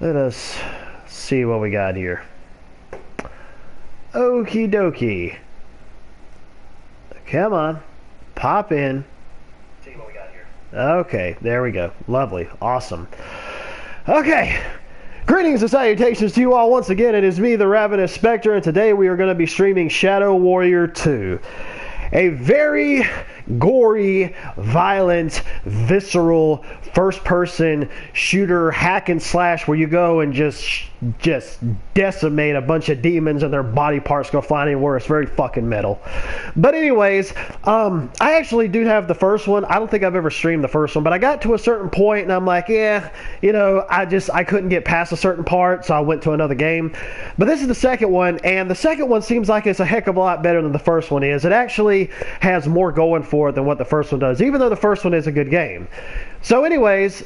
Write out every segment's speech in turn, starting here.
Let us see what we got here. Okie dokie. Come on. Pop in. See what we got here. Okay, there we go. Lovely. Awesome. Okay. Greetings and salutations to you all once again. It is me, the Ravenous Spectre, and today we are going to be streaming Shadow Warrior 2. A very gory, violent, visceral, first-person shooter hack and slash where you go and just decimate a bunch of demons and their body parts go flying anywhere. It's very fucking metal. But anyways, I actually do have the first one. I don't think I've ever streamed the first one, but I got to a certain point and I'm like, yeah, you know, I couldn't get past a certain part, so I went to another game. But this is the second one, and the second one seems like it's a heck of a lot better than the first one is. It actually has more going for it than what the first one does, even though the first one is a good game. So anyways,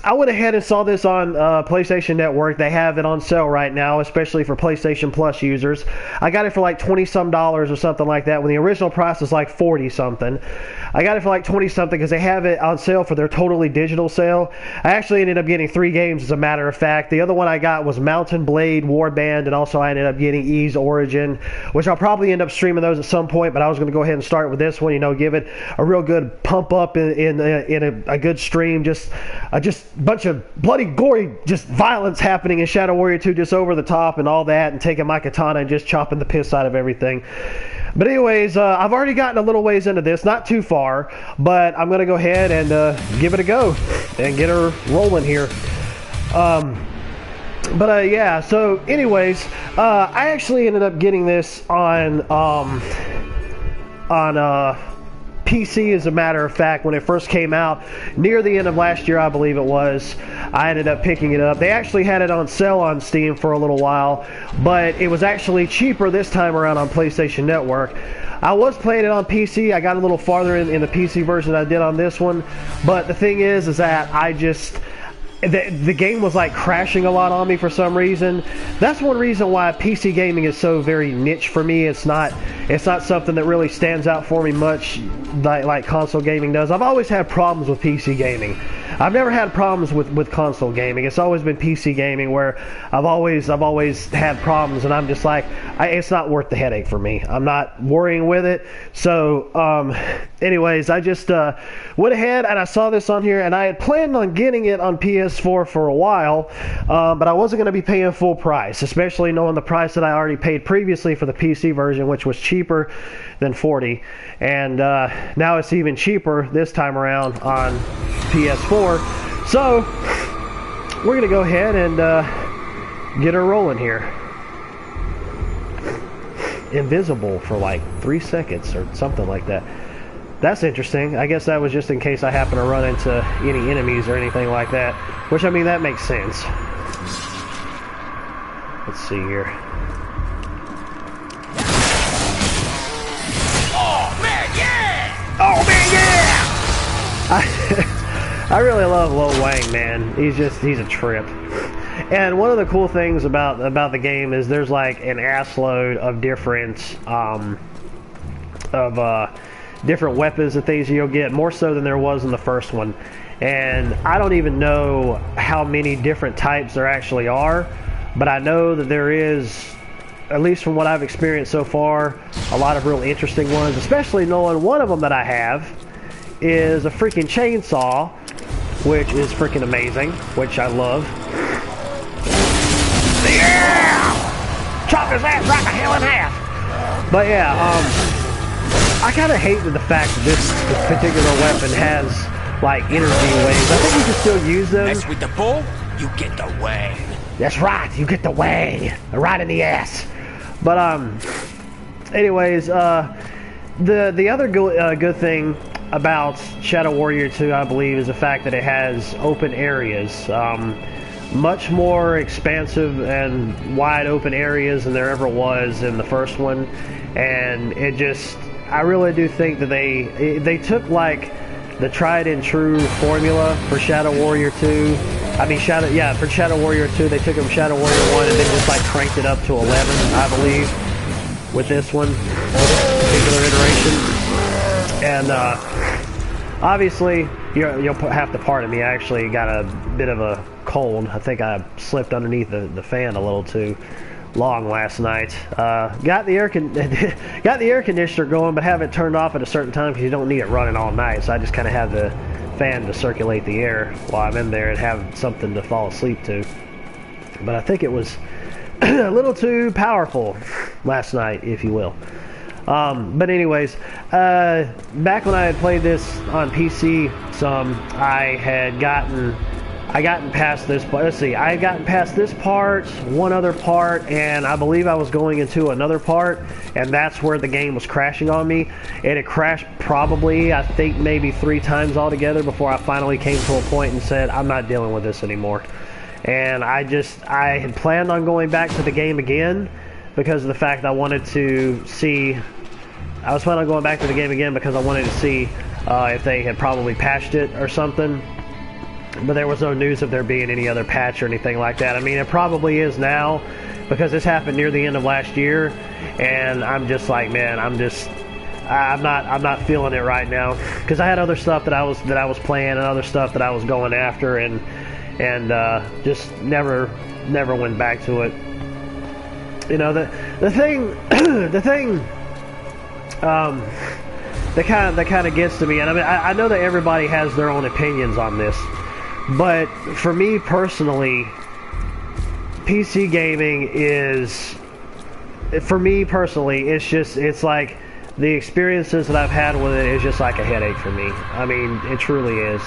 I went ahead and saw this on PlayStation Network. They have it on sale right now, especially for PlayStation Plus users. I got it for like $20-some or something like that, when the original price was like $40-something. I got it for like $20-something because they have it on sale for their totally digital sale. I actually ended up getting 3 games, as a matter of fact. The other one I got was Mountain Blade Warband, and also I ended up getting Ys Origin, which I'll probably end up streaming those at some point, but I was going to go ahead and start with this one, you know, give it a real good pump up in a good stream. Just bunch of bloody gory just violence happening in Shadow Warrior 2, just over the top and all that, and taking my katana and just chopping the piss out of everything. But anyways, I've already gotten a little ways into this, not too far, but I'm gonna go ahead and give it a go and get her rolling here. Yeah, so anyways, I actually ended up getting this on PC, as a matter of fact. When it first came out near the end of last year, I believe it was, I ended up picking it up. They actually had it on sale on Steam for a little while, but it was actually cheaper this time around on PlayStation Network. I was playing it on PC. I got a little farther in the PC version than I did on this one, but the thing is that the game was like crashing a lot on me for some reason. That's one reason why PC gaming is so very niche for me. It's not something that really stands out for me much like console gaming does. I've always had problems with PC gaming. I've never had problems with console gaming. It's always been PC gaming where I've always had problems, and I'm just like, it's not worth the headache for me. I'm not worrying with it. So anyways, I just went ahead and I saw this on here, and I had planned on getting it on PS4 for a while, but I wasn't going to be paying full price, especially knowing the price that I already paid previously for the PC version, which was cheaper than $40, and now it's even cheaper this time around on PS4. So we're gonna go ahead and get her rolling here. Invisible for like 3 seconds or something like that. That's interesting. I guess that was just in case I happen to run into any enemies or anything like that, which, I mean, that makes sense. Let's see here. Oh man, yeah! Oh man, yeah! I really love Lo Wang, man. He's a trip. And one of the cool things about the game is there's like an assload of different different weapons and things you'll get, more so than there was in the first one. And I don't even know how many different types there actually are, but I know that there is, at least from what I've experienced so far, a lot of real interesting ones, especially knowing one of them that I have is a freaking chainsaw, which is freaking amazing, which I love. Yeah! Chop his ass right the hell in half! But yeah, I kind of hate the fact that this particular weapon has, like, energy waves. I think you can still use them. Mess with the bull, you get the wang. That's right, you get the wang. Right in the ass. But, anyways, the other good thing about Shadow Warrior 2, I believe, is the fact that it has open areas. Much more expansive and wide open areas than there ever was in the first one. And it just, I really do think that they took like the tried and true formula for Shadow Warrior 2. I mean, for Shadow Warrior 2, they took it from Shadow Warrior 1 and then just like cranked it up to 11, I believe, with this one, particular iteration. And obviously, you'll have to pardon me. I actually got a bit of a cold. I think I slipped underneath the fan a little too long last night. Got the air conditioner going, but have it turned off at a certain time because you don't need it running all night. So I just kind of have the fan to circulate the air while I'm in there and have something to fall asleep to. But I think it was a little too powerful last night, if you will. But anyways, back when I had played this on PC some, I had gotten past this part. Let's see, I had gotten past this part, one other part, and I believe I was going into another part, and that's where the game was crashing on me. And it crashed probably, I think, maybe 3 times altogether before I finally came to a point and said, I'm not dealing with this anymore. And I had planned on going back to the game again because of the fact that I wanted to see. I was planning on going back to the game again because I wanted to see if they had probably patched it or something. But there was no news of there being any other patch or anything like that. I mean, it probably is now because this happened near the end of last year, and I'm just like, man, I'm not feeling it right now because I had other stuff that I was playing and other stuff that I was going after, and just never went back to it. You know, the thing that kind of gets to me, and I mean, I know that everybody has their own opinions on this, but for me personally, PC gaming is, for me personally, it's like the experiences that I've had with it is just like a headache for me. I mean, it truly is,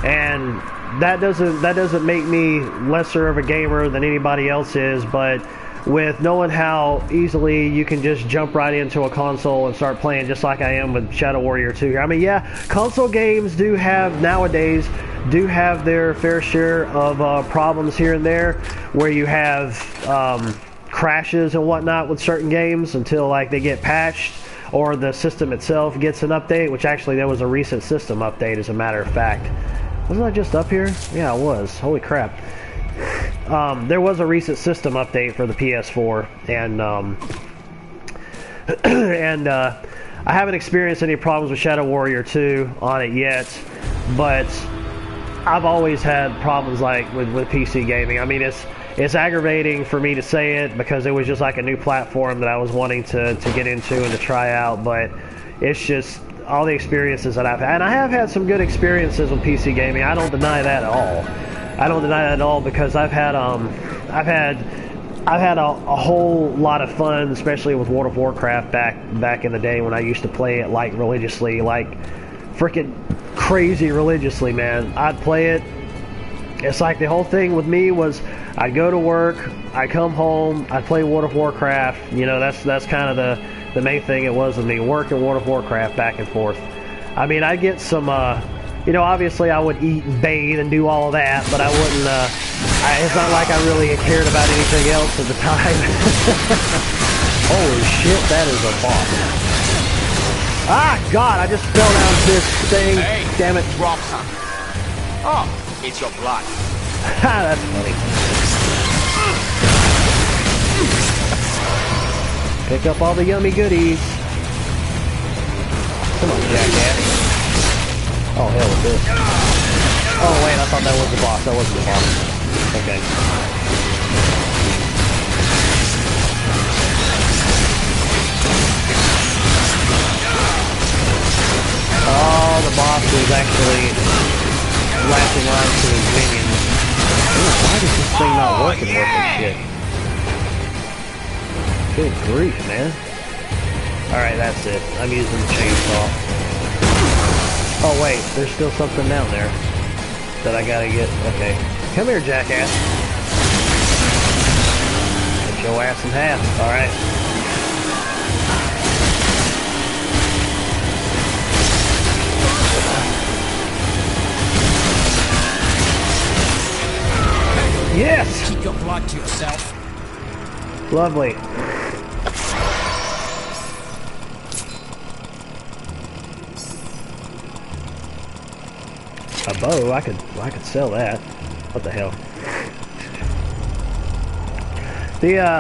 and that doesn't make me lesser of a gamer than anybody else is, but with knowing how easily you can just jump right into a console and start playing just like I am with Shadow Warrior 2. I mean, yeah, console games nowadays do have their fair share of problems here and there where you have crashes and whatnot with certain games until like they get patched or the system itself gets an update, which actually there was a recent system update as a matter of fact. Wasn't I just up here? Yeah, I was. Holy crap. There was a recent system update for the PS4, and I haven't experienced any problems with Shadow Warrior 2 on it yet, but I've always had problems like with PC gaming. I mean, it's aggravating for me to say it because it was just like a new platform that I was wanting to get into and to try out, but it's just all the experiences that I've had, and I have had some good experiences with PC gaming. I don't deny that at all. I don't deny that at all because I've had a whole lot of fun, especially with World of Warcraft back in the day when I used to play it like religiously, like freaking crazy religiously, man. I'd play it. It's like the whole thing with me was I'd go to work, I'd come home, I'd play World of Warcraft. You know, that's kind of the main thing it was with me, work and World of Warcraft back and forth. I mean, I'd get some, you know, obviously I would eat and bathe and do all of that, but I wouldn't, it's not like I really cared about anything else at the time. Holy shit, that is a boss. Ah, God, I just fell down this thing. Hey, damn it. Drop something. Oh, it's your blood. That's funny. Pick up all the yummy goodies. Come on, jackass. Oh, hell with this. Oh, wait, I thought that was the boss. That wasn't the boss. Okay. Oh, the boss is actually latching on to his minions. Ooh, why does this thing not working worth this shit? Good grief, man. Alright, that's it. I'm using the chainsaw. Oh wait, there's still something down there that I gotta get. Okay. Come here, jackass. Get your ass in half. Alright. Yes! Keep your blood to yourself. Lovely. A bow, I could sell that. What the hell? The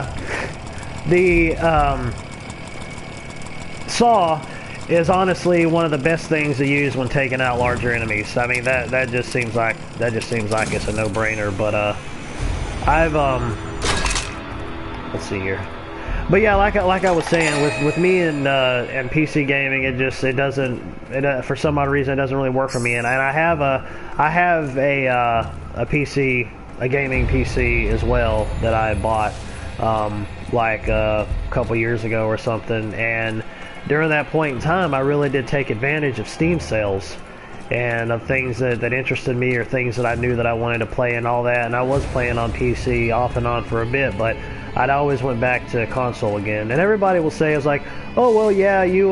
saw is honestly one of the best things to use when taking out larger enemies. I mean, that just seems like it's a no-brainer. But I've let's see here. But yeah, like I was saying, with me and PC gaming, it doesn't for some odd reason it doesn't really work for me. And I have a PC, a gaming PC as well that I bought like a couple years ago or something. And during that point in time, I really did take advantage of Steam sales and of things that interested me or things that I knew that I wanted to play and all that. And I was playing on PC off and on for a bit, but I'd always went back to console again. And everybody will say, it's like, oh, well, yeah, you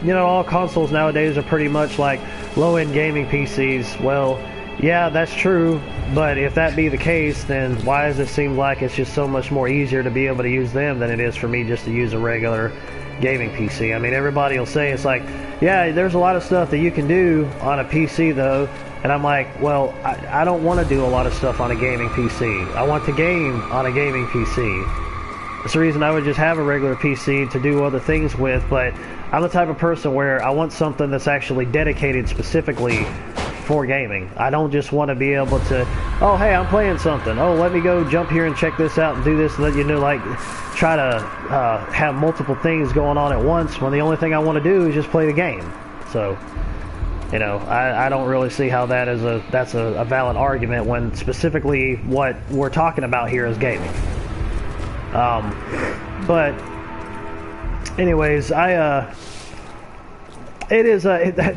know, all consoles nowadays are pretty much like low-end gaming PCs. Well, yeah, that's true, but if that be the case, then why does it seem like it's just so much more easier to be able to use them than it is for me just to use a regular gaming PC? I mean, everybody will say, it's like, yeah, there's a lot of stuff that you can do on a PC, though. And I'm like, well, I don't want to do a lot of stuff on a gaming PC. I want to game on a gaming PC. That's the reason I would just have a regular PC to do other things with, but I'm the type of person where I want something that's actually dedicated specifically for gaming. I don't just want to be able to, oh, hey, I'm playing something. Oh, let me go jump here and check this out and do this and let you know, like, try to have multiple things going on at once when the only thing I want to do is just play the game. So, you know, I don't really see how that's a valid argument when specifically what we're talking about here is gaming. But anyways,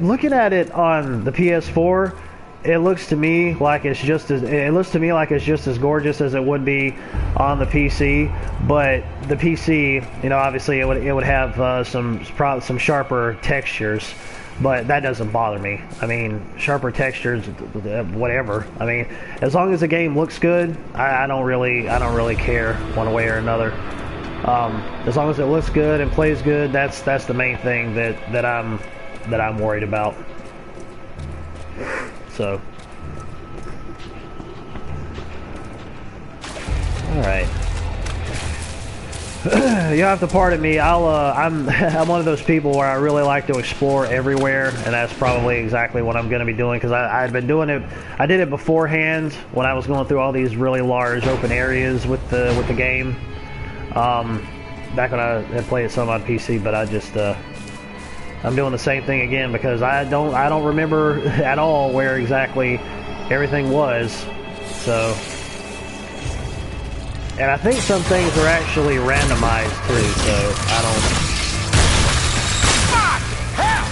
looking at it on the PS4, it looks to me like it's just as gorgeous as it would be on the PC. But the PC, you know, obviously it would have some sharper textures. But that doesn't bother me. I mean, sharper textures, whatever. I mean, as long as the game looks good, I don't really care one way or another. As long as it looks good and plays good, that's the main thing that I'm worried about. So, all right. You'll have to pardon me. I'm one of those people where I really like to explore everywhere, and that's probably exactly what I'm going to be doing, because I'd been doing it. I did it beforehand when I was going through all these really large open areas with the game. Back when I had played some on PC, but I'm doing the same thing again because I don't remember at all where exactly everything was. So. And I think some things are actually randomized too, so I don't... Fuck! Hell!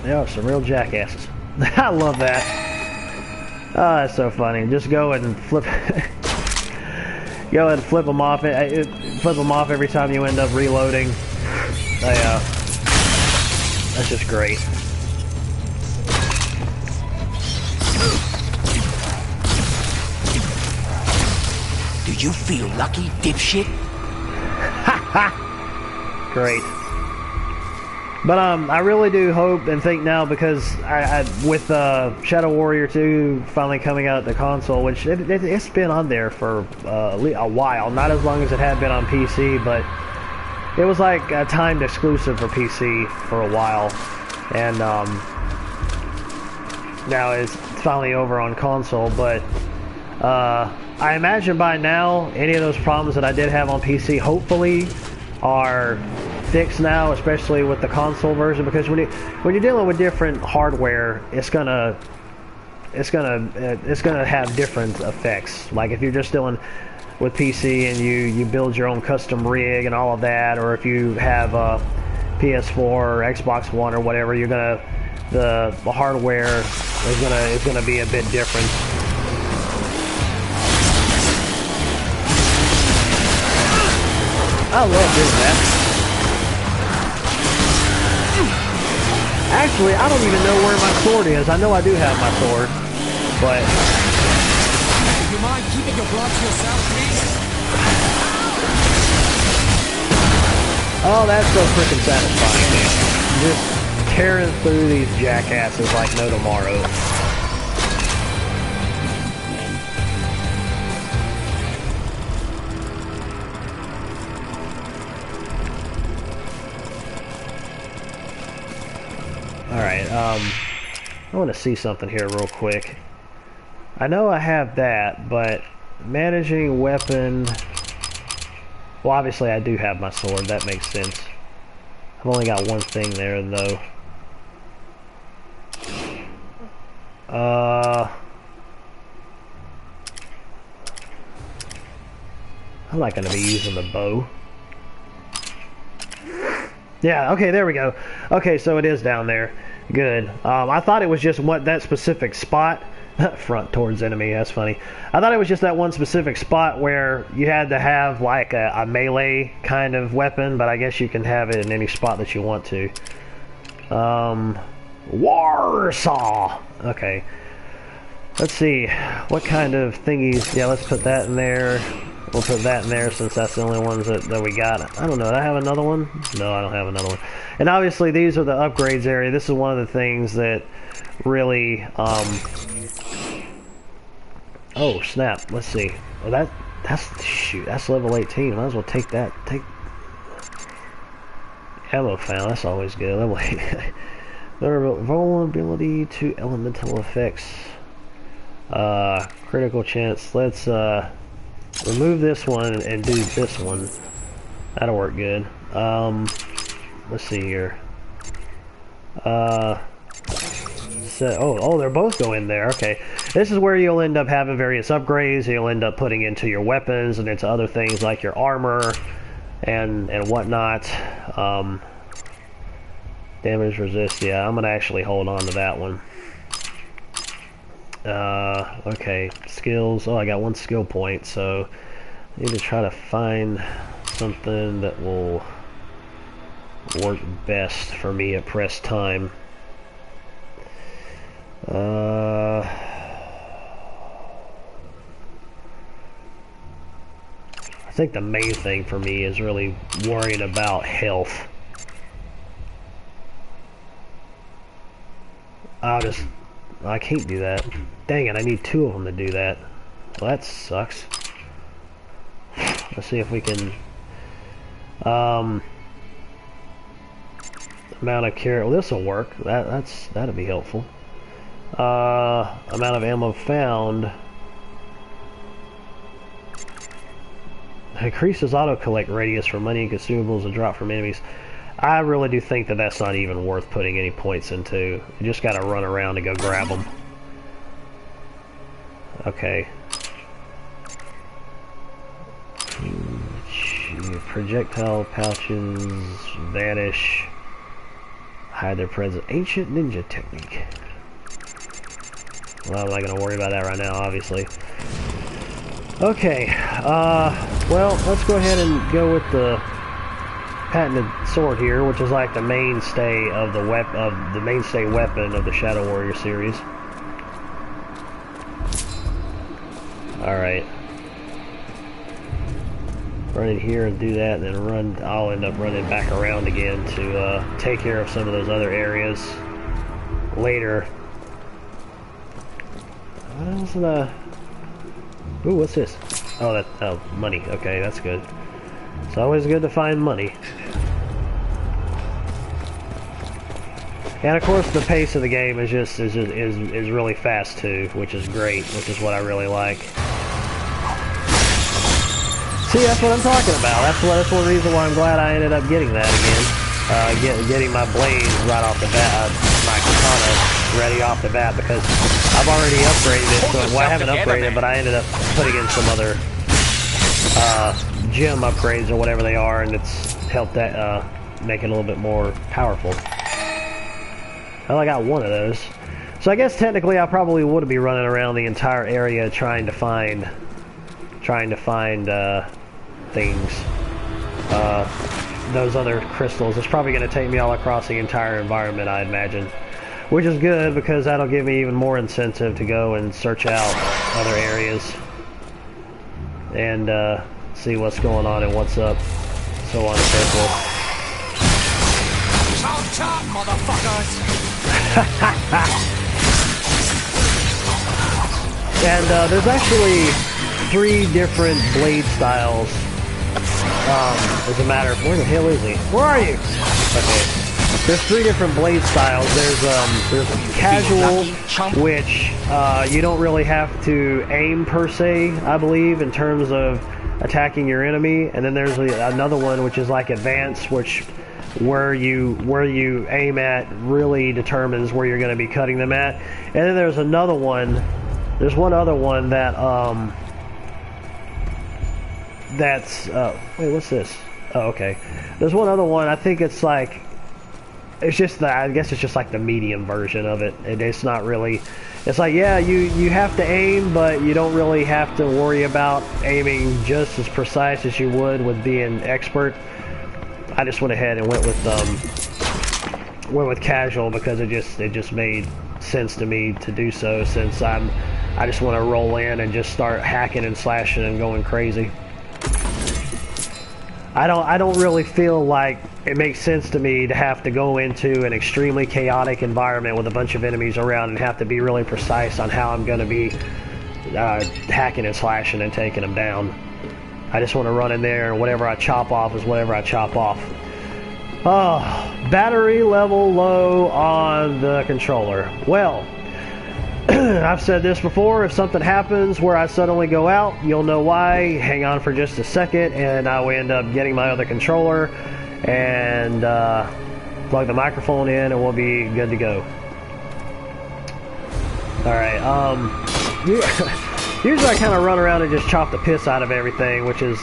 Yeah, some real jackasses. I love that. Oh, that's so funny. Just go and flip... Go ahead and flip them off. Flip them off every time you end up reloading. That's just great. Do you feel lucky, dipshit? Ha ha! Great. But I really do hope and think now, because with Shadow Warrior 2 finally coming out the console, which it's been on there for a while, not as long as it had been on PC, but it was like a timed exclusive for PC for a while, and now it's finally over on console. But I imagine by now any of those problems that I did have on PC hopefully are fixed now, especially with the console version, because when you're dealing with different hardware, it's gonna have different effects. Like if you're just dealing with PC and you build your own custom rig and all of that, or if you have a PS4 or Xbox One or whatever, the hardware is gonna be a bit different. I love doing that. Actually, I don't even know where my sword is. I know I do have my sword, but... Do you mind keeping your blood to yourself, please? Oh, that's so freaking satisfying, man. Just tearing through these jackasses like no tomorrow. Alright, I want to see something here real quick. I know I have that, but managing weapon... Well, obviously I do have my sword, that makes sense. I've only got one thing there, though. I'm not going to be using the bow. Yeah, okay, there we go. Okay, so it is down there. Good. I thought it was just that specific spot. Front towards enemy, that's funny. I thought it was just that one specific spot where you had to have like a melee kind of weapon, but I guess you can have it in any spot that you want to. Warsaw! Okay. Let's see. What kind of thingies? Yeah, let's put that in there. We'll put that in there since that's the only ones that we got. I don't know. Do I have another one? No, I don't have another one. And obviously these are the upgrades area. This is one of the things that really... Oh, snap. Let's see. Oh, that's... Shoot, that's level 18. Might as well take that. Take... Ammo found. That's always good. Level 8. Vulnerability to elemental effects. Critical chance. Let's, remove this one and do this one. That'll work good. Let's see here. Oh, they're both going there. Okay. This is where you'll end up having various upgrades. You'll end up putting into your weapons and into other things like your armor and whatnot. Damage resist. Yeah, I'm gonna actually hold on to that one. Okay. Skills. Oh, I got one skill point, so I need to try to find something that will work best for me at press time. I think the main thing for me is really worrying about health. I can't do that. Dang it, I need two of them to do that. Well, that sucks. Let's see if we can... amount of carry... Well, this'll work. That'll be helpful. Amount of ammo found. Increases auto-collect radius for money and consumables and drop from enemies. I really do think that that's not even worth putting any points into. You just gotta run around to go grab them. Okay. Projectile pouches vanish. Hide their presence. Ancient ninja technique. Well, I'm not gonna worry about that right now, obviously. Okay. Well, let's go ahead and go with the patented sword here, which is like the mainstay of the mainstay weapon of the Shadow Warrior series. Alright. Run in here and do that, and then run. I'll end up running back around again to take care of some of those other areas later. Ooh, what's this? Oh, money. Okay, that's good. It's always good to find money. And of course, the pace of the game is really fast too, which is great, which is what I really like. See, that's what I'm talking about. That's one reason why I'm glad I ended up getting that again. Getting my blade right off the bat, my katana ready off the bat, because I've already upgraded it. So, well, I haven't upgraded it, but I ended up putting in some other gem upgrades or whatever they are, and it's helped that make it a little bit more powerful. Well, I got one of those. So I guess technically I probably would be running around the entire area trying to find things. Those other crystals. It's probably going to take me all across the entire environment, I imagine. Which is good, because that'll give me even more incentive to go and search out other areas. And see what's going on and what's up. So on and so forth. Chop, motherfuckers! And there's actually 3 different blade styles. As a matter of, where the hell is he? Where are you? Okay. There's 3 different blade styles. There's casual, which you don't really have to aim per se, I believe, in terms of attacking your enemy. And then there's another one which is like advanced, which where you aim at really determines where you're going to be cutting them at. And then there's another one. There's one other one that that's wait, what's this? Oh, okay. There's one other one. I think it's like, it's just the, I guess it's just like the medium version of it. It's not really, it's like, yeah, you have to aim, but you don't really have to worry about aiming just as precise as you would with being expert. I just went ahead and went with casual because it just made sense to me to do so, since I just want to roll in and just start hacking and slashing and going crazy. I don't really feel like it makes sense to me to have to go into an extremely chaotic environment with a bunch of enemies around and have to be really precise on how I'm going to be hacking and slashing and taking them down. I just want to run in there, and whatever I chop off is whatever I chop off. Oh, battery level low on the controller. Well, I've said this before, if something happens where I suddenly go out, you'll know why. Hang on for just a second, and I will end up getting my other controller and plug the microphone in, and we'll be good to go. Alright, usually I kind of run around and just chop the piss out of everything, which is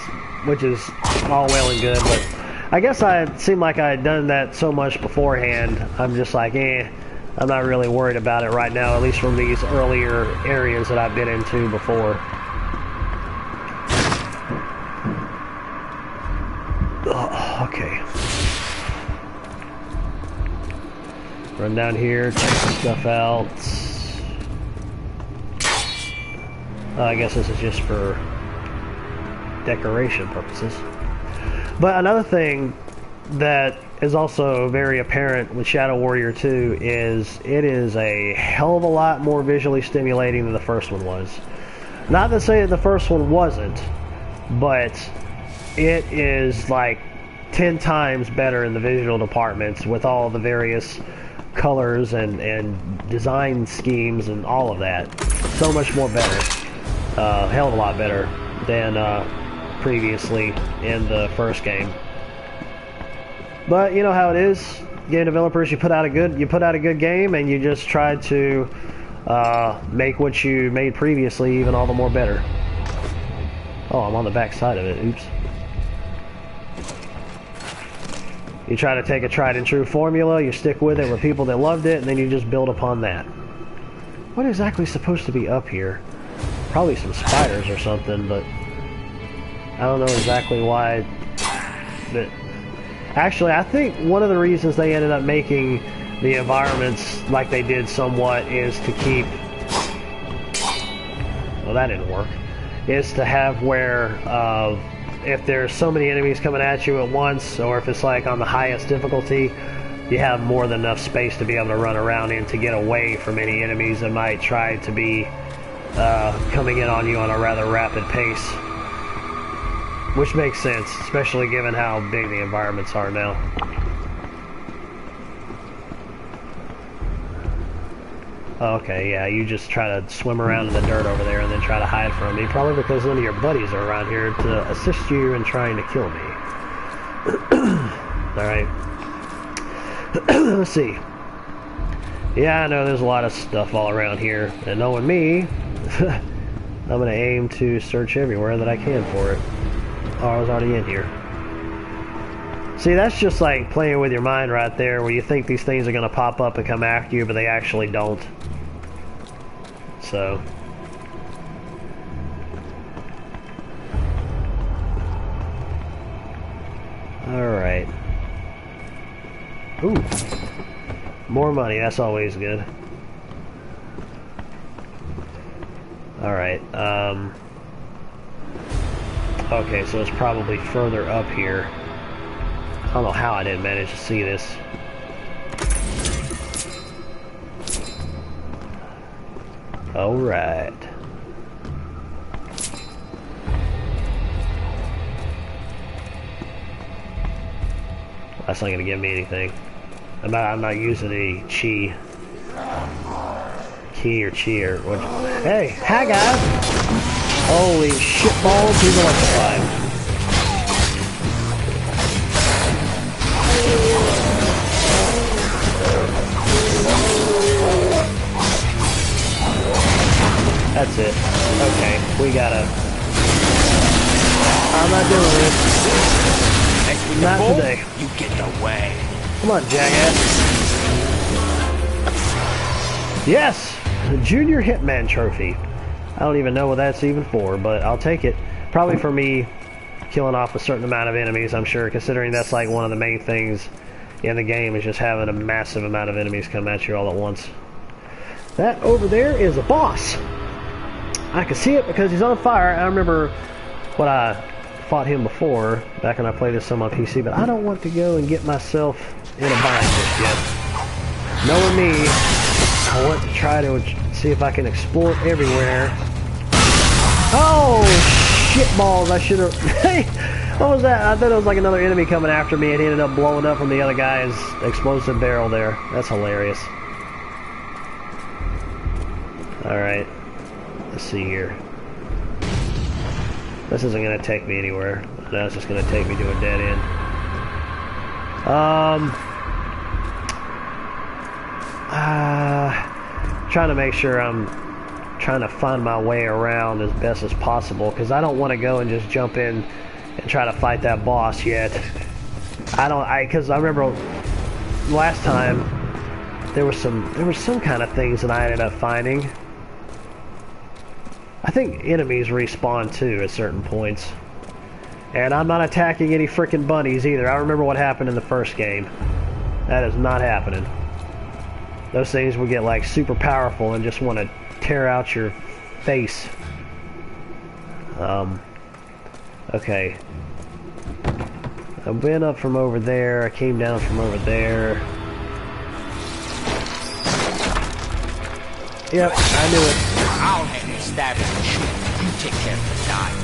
all well and good, but I guess it seemed like I had done that so much beforehand, I'm just like, I'm not really worried about it right now, at least from these earlier areas that I've been into before. Oh, okay. Run down here, check some stuff out. I guess this is just for decoration purposes. But another thing that is also very apparent with Shadow Warrior 2 is it is a hell of a lot more visually stimulating than the first one was. Not to say that the first one wasn't, but it is like 10 times better in the visual departments with all the various colors and design schemes and all of that. So much more better. Hell of a lot better than previously in the first game. But you know how it is, game developers. You put out a good game, and you just try to make what you made previously even all the more better. Oh, I'm on the back side of it. Oops. You try to take a tried and true formula, you stick with it with people that loved it, and then you just build upon that. What exactly is supposed to be up here? Probably some spiders or something, but I don't know exactly why. But actually, I think one of the reasons they ended up making the environments like they did somewhat is to keep... Well, that didn't work. Is to have where if there's so many enemies coming at you at once, or if it's like on the highest difficulty, you have more than enough space to be able to run around in to get away from any enemies that might try to be coming in on you on a rather rapid pace. Which makes sense, especially given how big the environments are now. Okay, yeah, you just try to swim around in the dirt over there and then try to hide from me. Probably because none of your buddies are around here to assist you in trying to kill me. Alright. Let's see. Yeah, I know there's a lot of stuff all around here. And knowing me, I'm going to aim to search everywhere that I can for it. Oh, I was already in here. See, that's just like playing with your mind right there, where you think these things are going to pop up and come after you, but they actually don't. So... Alright. Ooh. More money, that's always good. Alright, okay, so it's probably further up here. I don't know how I didn't manage to see this. Alright. That's not gonna give me anything. I'm not using any chi. Key or chi or what? Hey, hi guys! Holy shit balls, he's electrified. That's it. Okay, we gotta... I'm not doing it. Not today. You get the way. Come on, jackass. Yes! The Junior Hitman Trophy. I don't even know what that's even for, but I'll take it. Probably for me killing off a certain amount of enemies, I'm sure, considering that's like one of the main things in the game is just having a massive amount of enemies come at you all at once. That over there is a boss. I can see it because he's on fire. I remember when I fought him before, back when I played this on my PC, but I don't want to go and get myself in a bind just yet. Knowing me, I want to try to see if I can explore everywhere. Oh, shit balls, I should have... Hey, what was that? I thought it was like another enemy coming after me and he ended up blowing up from the other guy's explosive barrel there. That's hilarious. Alright. Let's see here. This isn't going to take me anywhere. No, it's just going to take me to a dead end. Trying to make sure I'm trying to find my way around as best as possible because I don't want to go and just jump in and try to fight that boss yet. Because I remember last time there was some kind of things that I ended up finding. I think enemies respawn too at certain points. And I'm not attacking any freaking bunnies either. I remember what happened in the first game. That is not happening. Those things will get like super powerful and just want to tear out your face. Okay. I went up from over there. I came down from over there. Yep, I knew it. I'll handle stabbing and shooting. You take care of the dying.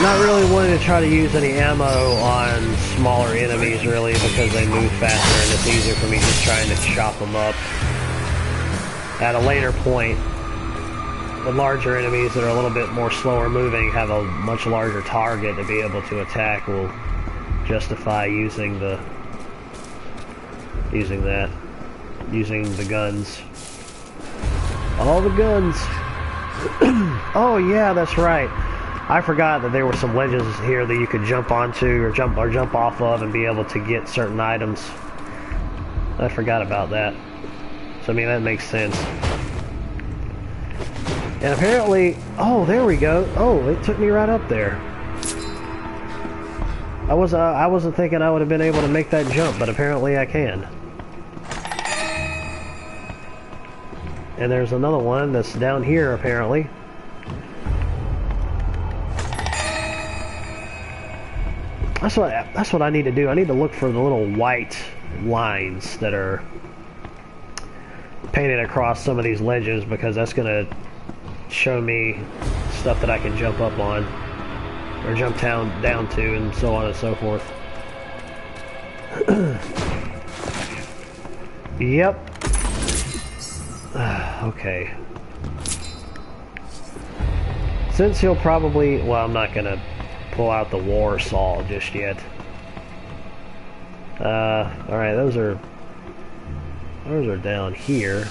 Not really wanting to try to use any ammo on smaller enemies really because they move faster and it's easier for me just trying to chop them up. At a later point, the larger enemies that are a little bit more slower moving have a much larger target to be able to attack will justify using the guns. All the guns. Oh yeah, that's right. I forgot that there were some ledges here that you could jump onto or jump off of and be able to get certain items. I forgot about that. So I mean that makes sense. And apparently, oh there we go. Oh, it took me right up there. I wasn't thinking I would have been able to make that jump, but apparently I can. And there's another one that's down here apparently. That's what I need to do. I need to look for the little white lines that are painted across some of these ledges because that's gonna show me stuff that I can jump up on or jump down to and so on and so forth. Yep. Okay. Since he'll probably... Well, I'm not gonna pull out the war saw just yet. Alright, those are down here.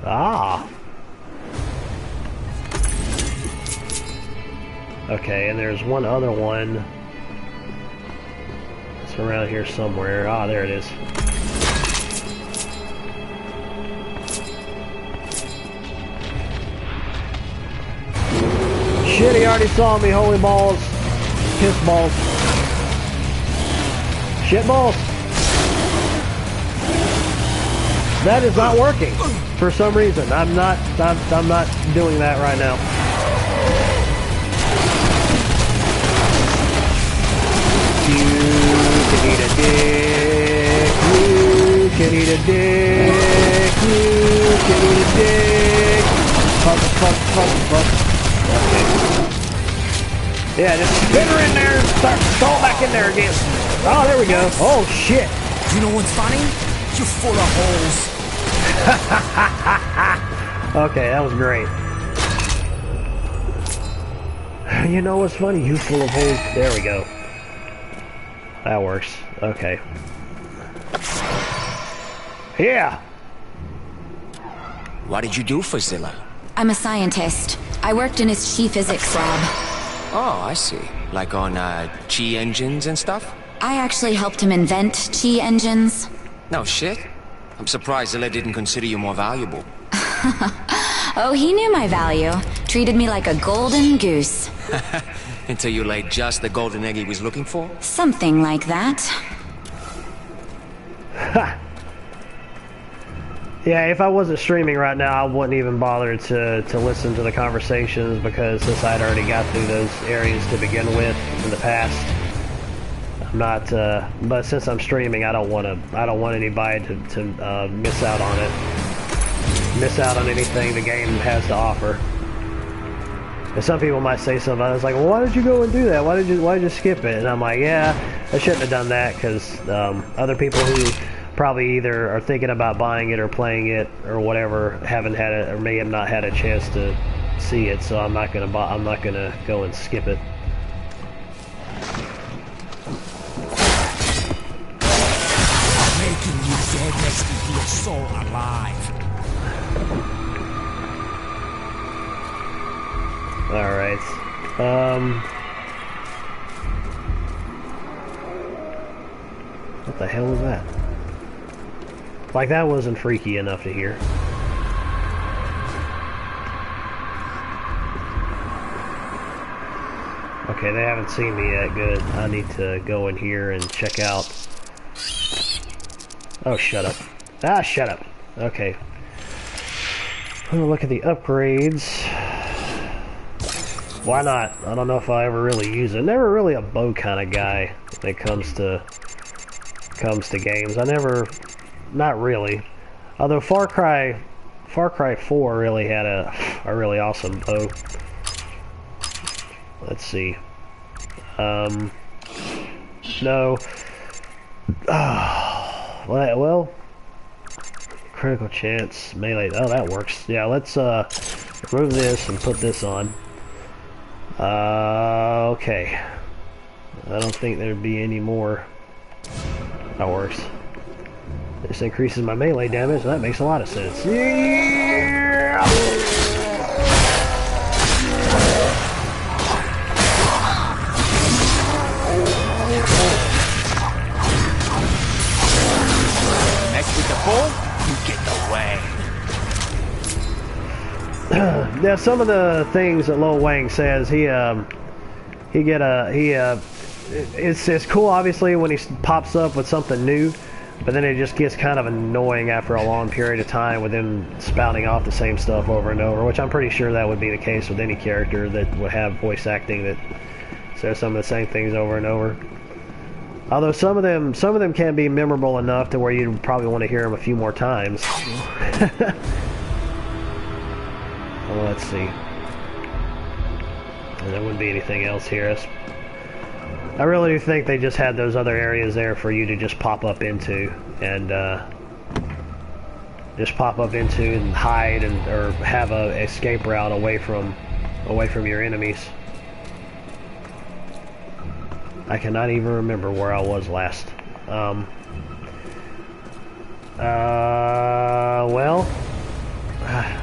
Ah! Okay, and there's one other one. It's around here somewhere. Ah, there it is. Shit, he already saw me. Holy balls. Piss balls. Shit balls. That is not working for some reason. I'm not doing that right now. You can eat a dick. can eat a dick. You can eat a dick. Fuck. Okay. Yeah, just spin her in there and throw it back in there again. Oh, there we go. Oh, shit. You know what's funny? You're full of holes. Okay, that was great. You know what's funny? You full of holes. There we go. That works. Okay. Yeah. What did you do for Zilla? I'm a scientist. I worked in his chi physics lab. Oh, I see. Like on, chi engines and stuff? I actually helped him invent chi engines. No shit. I'm surprised Zilla didn't consider you more valuable. Oh, he knew my value. Treated me like a golden goose. Until you laid just the golden egg he was looking for? Something like that. Yeah, if I wasn't streaming right now, I wouldn't even bother to listen to the conversations because since I'd already got through those areas to begin with in the past, I'm not. But since I'm streaming, I don't want anybody to miss out on it. Miss out on anything the game has to offer. And some people might say something. I was like, well, why did you go and do that? Why did you skip it? And I'm like, yeah, I shouldn't have done that because other people who probably either are thinking about buying it or playing it or whatever haven't had it or may have not had a chance to see it. So I'm not gonna go and skip it. Making you dead makes me feel so alive. Alright. What the hell was that? Like, that wasn't freaky enough to hear. Okay, they haven't seen me yet. Good. I need to go in here and check out. Oh, shut up. Ah, shut up. Okay. I'm gonna look at the upgrades. Why not? I don't know if I ever really use it. Never really a bow kind of guy when it comes to games. Not really. Although Far Cry 4 really had a really awesome bow. Let's see. No. Well, critical chance melee. Oh, that works. Yeah, let's remove this and put this on. Okay. I don't think there'd be any more. That works. This increases my melee damage, and that makes a lot of sense. Yeah! Mess with the bull, you get the way. Now, some of the things that Lil Wang says, it's cool obviously when he pops up with something new, but then it just gets kind of annoying after a long period of time with him spouting off the same stuff over and over, which I'm pretty sure that would be the case with any character that would have voice acting that says some of the same things over and over. Although some of them can be memorable enough to where you probably want to hear them a few more times. Well, let's see. And there wouldn't be anything else here. I really do think they just had those other areas there for you to just pop up into and hide or have a escape route away from your enemies. I cannot even remember where I was last.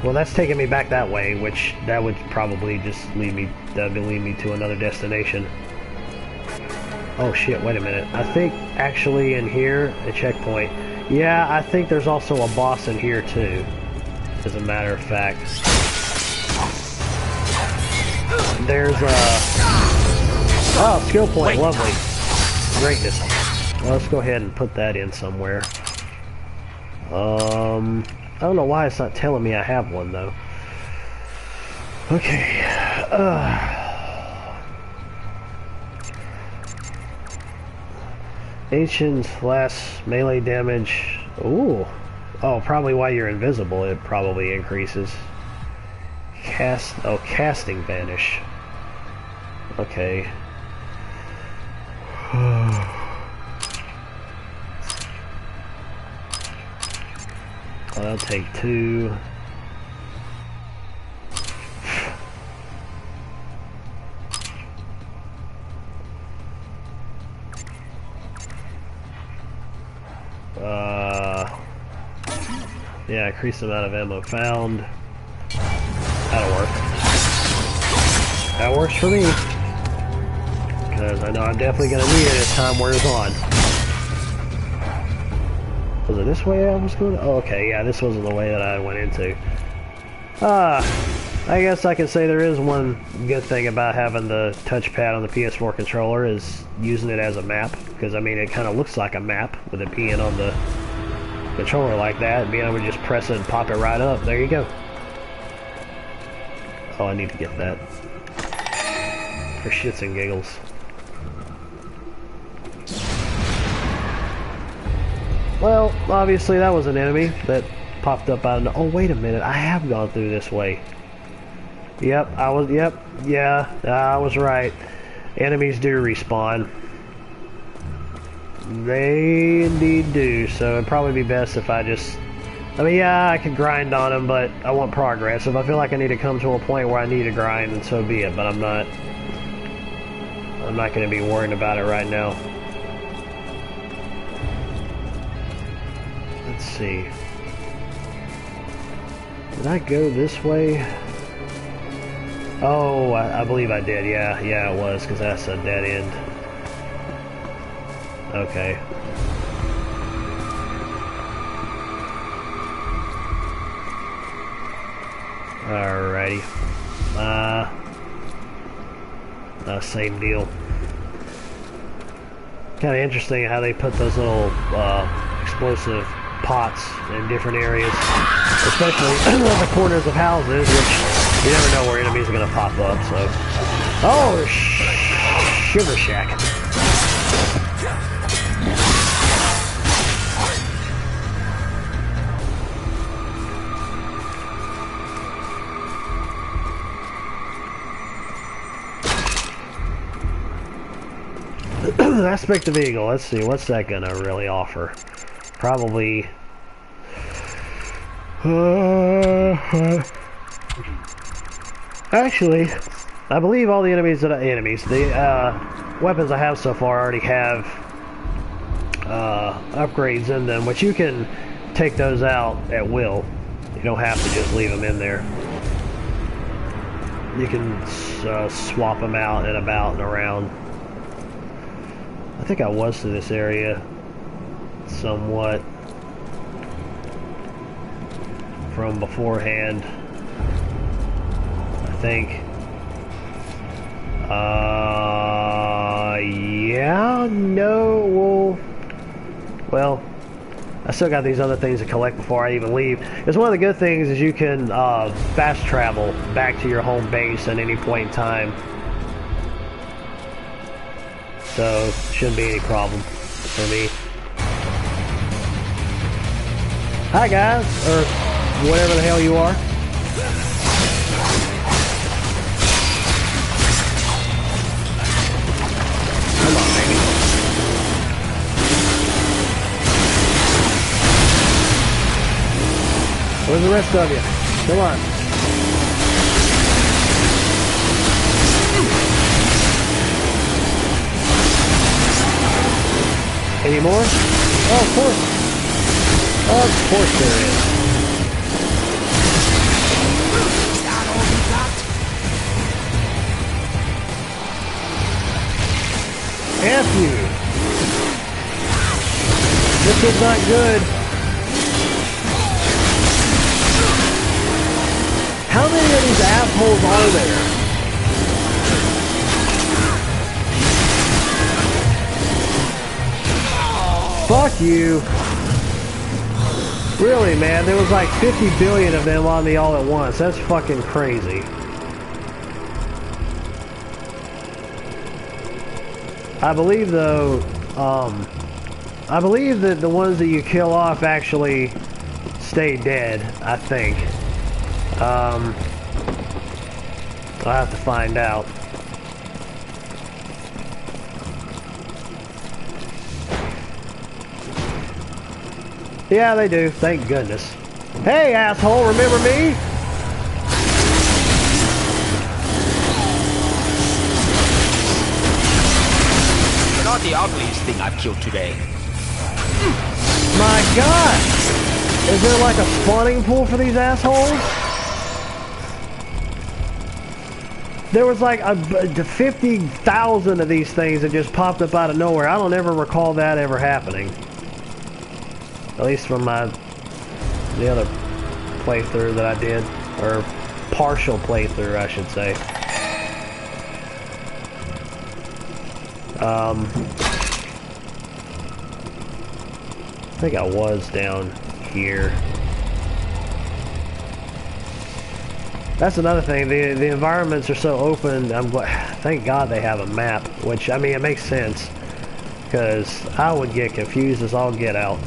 Well, that's taking me back that way, which that would probably just lead me to another destination. Oh shit, wait a minute. I think actually in here, a checkpoint. Yeah, I think there's also a boss in here too, as a matter of fact. There's a... Oh, skill point, lovely. Greatness. Well, let's go ahead and put that in somewhere. I don't know why it's not telling me I have one, though. Okay. Ancient's last melee damage Ooh. Oh, probably while you're invisible, it probably increases. Casting vanish. Okay. I'll take 2. Yeah, increase the amount of ammo found. That'll work. That works for me. Because I know I'm definitely going to need it as time wears on. Was it this way I was going? Oh, okay, yeah, this wasn't the way that I went into. I guess I can say there is one good thing about having the touchpad on the PS4 controller is using it as a map. Because, I mean, it kind of looks like a map with it being on the controller like that, and being able to just press it and pop it right up. There you go. Oh, I need to get that. For shits and giggles. Well, obviously that was an enemy that popped up out of... Oh, wait a minute. I have gone through this way. Yep, I was right. Enemies do respawn. They indeed do, so it'd probably be best if I just... I mean, yeah, I could grind on them, but I want progress. If I feel like I need to come to a point where I need to grind, then so be it, but I'm not going to be worrying about it right now. Let's see. Did I go this way? Oh, I believe I did, yeah. Yeah, it was, because that's a dead end. Okay. Alrighty. Same deal. Kind of interesting how they put those little explosive pots in different areas, especially in the corners of houses, which you never know where enemies are going to pop up. So, oh, Sugar Shack. Aspect of Eagle. Let's see, what's that gonna really offer? Probably. Actually, I believe all the enemies the weapons I have so far already have upgrades in them, which you can take those out at will. You don't have to just leave them in there. You can swap them out and about and around. I think I was to this area somewhat from beforehand. I think. Yeah, no, well, I still got these other things to collect before I even leave. Because one of the good things is you can fast travel back to your home base at any point in time. So, shouldn't be any problem for me. Hi guys, or whatever the hell you are. Come on, baby. Where's the rest of you? Come on. Any more? Oh, of course. Of course there is. F you. This is not good. How many of these assholes are there? Fuck you. Really, man, there was like 50 billion of them on me all at once. That's fucking crazy. I believe, though, I believe that the ones that you kill off actually stay dead, I think. I'll have to find out. Yeah, they do. Thank goodness. Hey, asshole, remember me? You're not the ugliest thing I've killed today. My God! Is there like a spawning pool for these assholes? There was like 50,000 of these things that just popped up out of nowhere. I don't ever recall that ever happening. At least from the other playthrough that I did, or partial playthrough, I should say. I think I was down here. That's another thing. The environments are so open. Thank God they have a map, which I mean it makes sense, because I would get confused as all get out.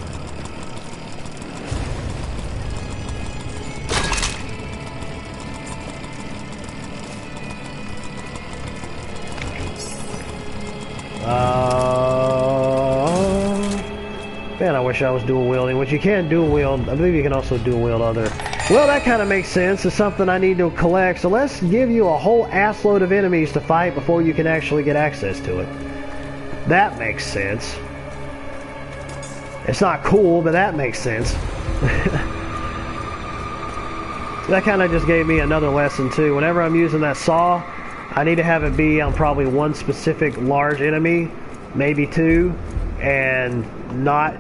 Man, I wish I was dual wielding, which you can't dual wield. I believe you can also dual wield other. Well, that kind of makes sense. It's something I need to collect. So let's give you a whole assload of enemies to fight before you can actually get access to it. That makes sense. It's not cool, but that makes sense. That kind of just gave me another lesson too. Whenever I'm using that saw, I need to have it be on probably one specific large enemy, maybe two, and not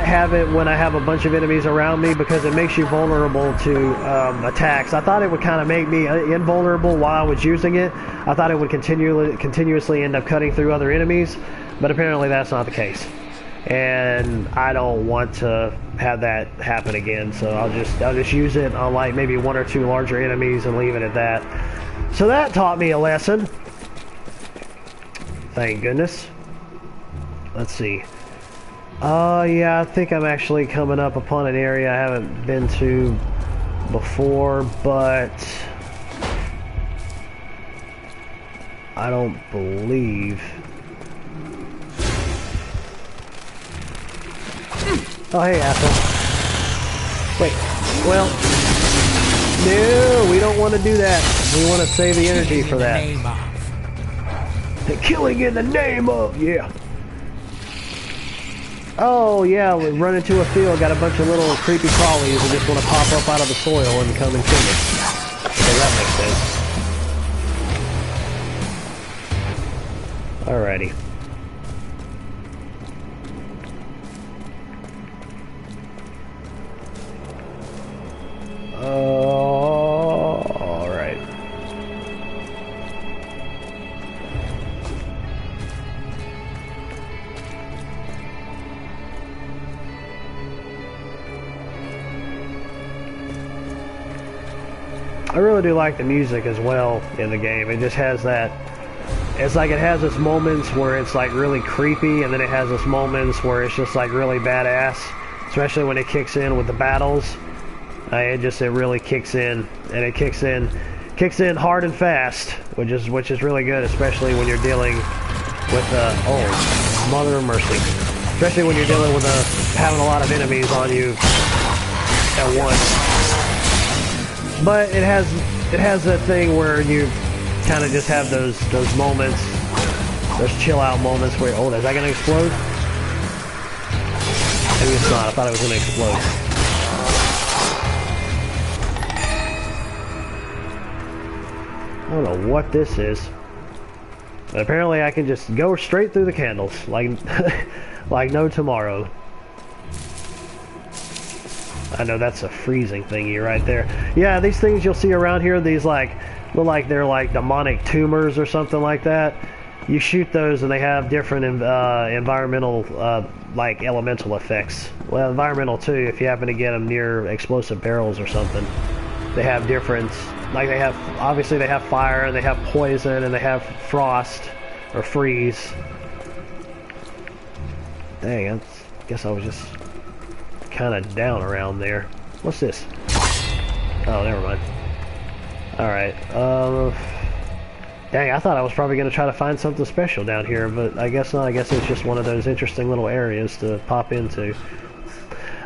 have it when I have a bunch of enemies around me, because it makes you vulnerable to attacks. I thought it would kind of make me invulnerable while I was using it. I thought it would continuously end up cutting through other enemies, but apparently that's not the case. And I don't want to have that happen again, so I'll just use it on like maybe one or two larger enemies and leave it at that. So that taught me a lesson. Thank goodness. Let's see. Yeah, I think I'm actually coming up upon an area I haven't been to before, but I don't believe. Oh, hey, asshole. Wait, well, no, we don't want to do that. We want to save the energy for that. The killing in the name of, yeah. Oh, yeah, we run into a field, got a bunch of little creepy crawlies that just want to pop up out of the soil and come and kill me. Okay, that makes sense. Alrighty. Alright. I really do like the music as well in the game. It just has that, it's like it has its moments where it's like really creepy, and then it has its moments where it's just like really badass, especially when it kicks in with the battles. It really kicks in, and it kicks in hard and fast, which is really good, especially when you're dealing with oh, mother of mercy, especially when you're dealing with having a lot of enemies on you at once. But it has that thing where you kind of just have those moments, those chill out moments where, oh, is that gonna explode? Maybe it's not. I thought it was gonna explode. I don't know what this is, but apparently I can just go straight through the candles like like no tomorrow. I know that's a freezing thingy right there. Yeah, these things you'll see around here, these like look like they're like demonic tumors or something like that. You shoot those and they have different environmental like elemental effects. Well, environmental too, if you happen to get them near explosive barrels or something. They have different, like they have, obviously they have fire, and they have poison, and they have frost, or freeze. Dang, I guess I was just kind of down around there. What's this? Oh, never mind. Alright, dang, I thought I was probably going to try to find something special down here, but I guess not. I guess it's just one of those interesting little areas to pop into.